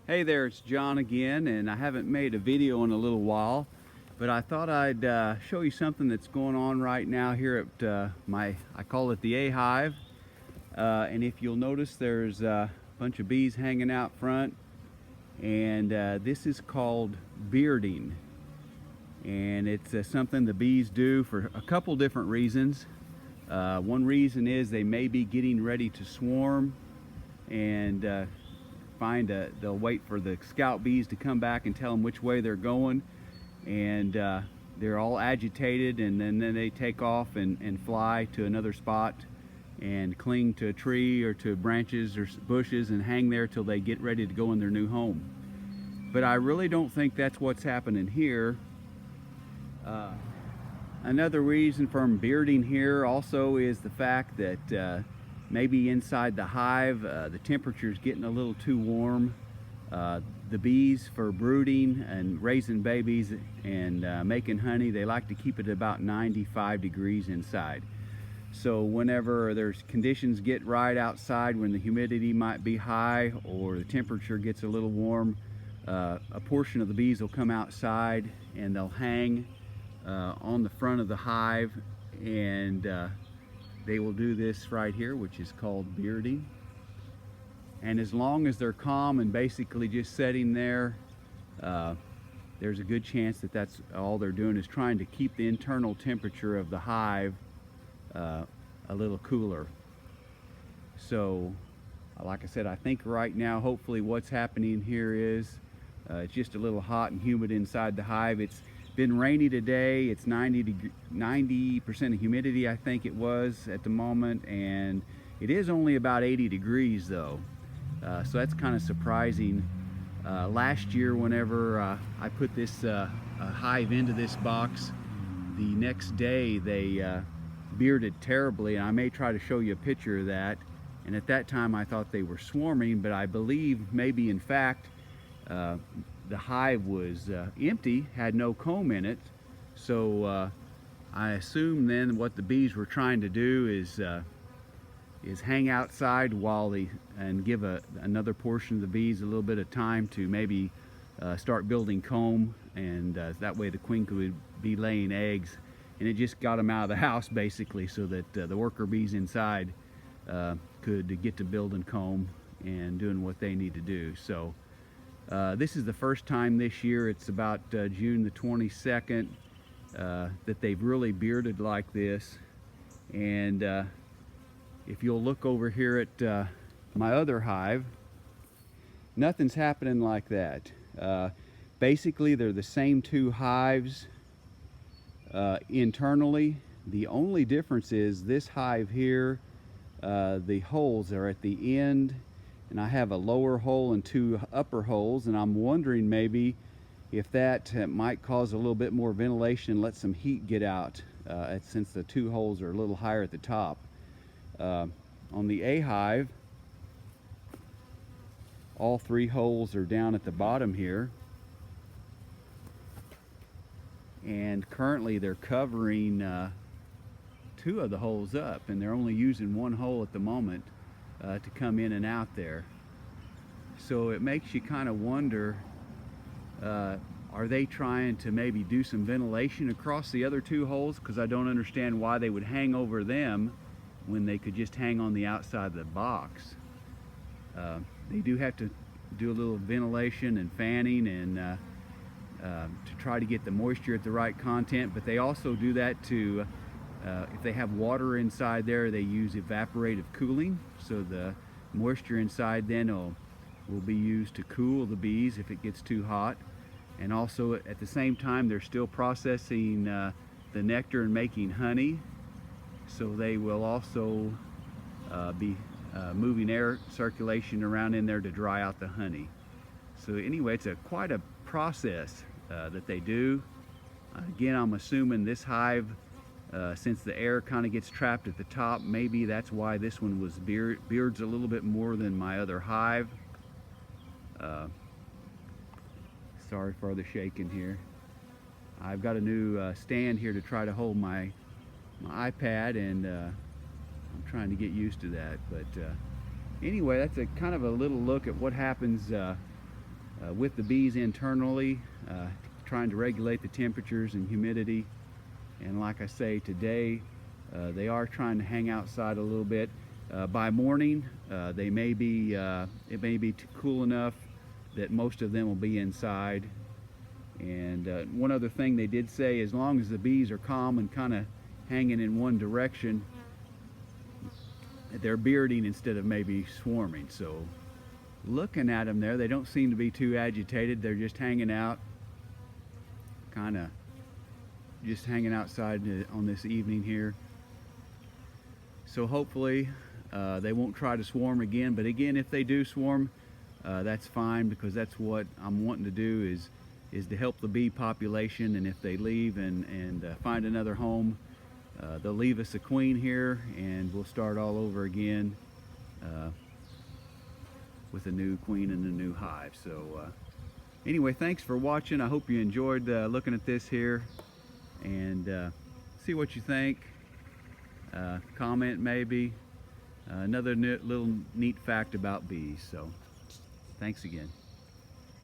Hey there, it's John again, and I haven't made a video in a little while, but I thought I'd show you something that's going on right now here at I call it the A hive. And if you'll notice, there's a bunch of bees hanging out front, and this is called bearding. And it's something the bees do for a couple different reasons. One reason is they may be getting ready to swarm, and they'll wait for the scout bees to come back and tell them which way they're going, and they're all agitated, and then they take off and fly to another spot and cling to a tree or to branches or bushes and hang there till they get ready to go in their new home. But I really don't think that's what's happening here. Another reason for them bearding here also is the fact that maybe inside the hive the temperature is getting a little too warm. The bees, for brooding and raising babies and making honey, they like to keep it about 95 degrees inside. So whenever there's conditions get right outside, when the humidity might be high or the temperature gets a little warm, a portion of the bees will come outside and they'll hang on the front of the hive, and they will do this right here, which is called bearding. And as long as they're calm and basically just sitting there, there's a good chance that that's all they're doing, is trying to keep the internal temperature of the hive a little cooler. So like I said, I think right now hopefully what's happening here is it's just a little hot and humid inside the hive. It's been rainy today. It's 90% of humidity, I think it was at the moment, and it is only about 80 degrees though. So that's kind of surprising. Last year, whenever I put this hive into this box, the next day they bearded terribly, and I may try to show you a picture of that. And at that time I thought they were swarming, but I believe maybe in fact the hive was empty, had no comb in it. So I assume then what the bees were trying to do is hang outside and give another portion of the bees a little bit of time to maybe start building comb, and that way the queen could be laying eggs. And it just got them out of the house basically, so that the worker bees inside could get to building comb and doing what they need to do. So this is the first time this year, it's about June the 22nd, that they've really bearded like this. And if you'll look over here at my other hive, nothing's happening like that. Basically, they're the same two hives internally. The only difference is this hive here, the holes are at the end, and I have a lower hole and two upper holes, and I'm wondering maybe if that might cause a little bit more ventilation and let some heat get out, since the two holes are a little higher at the top. On the A hive, all three holes are down at the bottom here, and currently they're covering two of the holes up, and they're only using one hole at the moment to come in and out there. So it makes you kind of wonder, are they trying to maybe do some ventilation across the other two holes? Because I don't understand why they would hang over them when they could just hang on the outside of the box. They do have to do a little ventilation and fanning and to try to get the moisture at the right content, but they also do that to if they have water inside there, they use evaporative cooling, so the moisture inside then will be used to cool the bees if it gets too hot. And also at the same time they're still processing the nectar and making honey, so they will also be moving air circulation around in there to dry out the honey. So anyway, it's quite a process that they do. Again, I'm assuming this hive, since the air kind of gets trapped at the top, maybe that's why this one was beards a little bit more than my other hive. Sorry for the shaking here. I've got a new stand here to try to hold my iPad, and I'm trying to get used to that. But anyway, that's a kind of a little look at what happens with the bees internally, trying to regulate the temperatures and humidity. And like I say, today they are trying to hang outside a little bit. By morning, it may be cool enough that most of them will be inside. And one other thing they did say, as long as the bees are calm and kind of hanging in one direction, they're bearding instead of maybe swarming. So looking at them there, they don't seem to be too agitated. They're just hanging out, kind of just hanging outside on this evening here. So hopefully they won't try to swarm again. But again, if they do swarm, that's fine, because that's what I'm wanting to do, is to help the bee population. And if they leave and find another home, they'll leave us a queen here, and we'll start all over again with a new queen and a new hive. So anyway, thanks for watching. I hope you enjoyed looking at this here, and see what you think. Comment maybe. Another little neat fact about bees. So thanks again.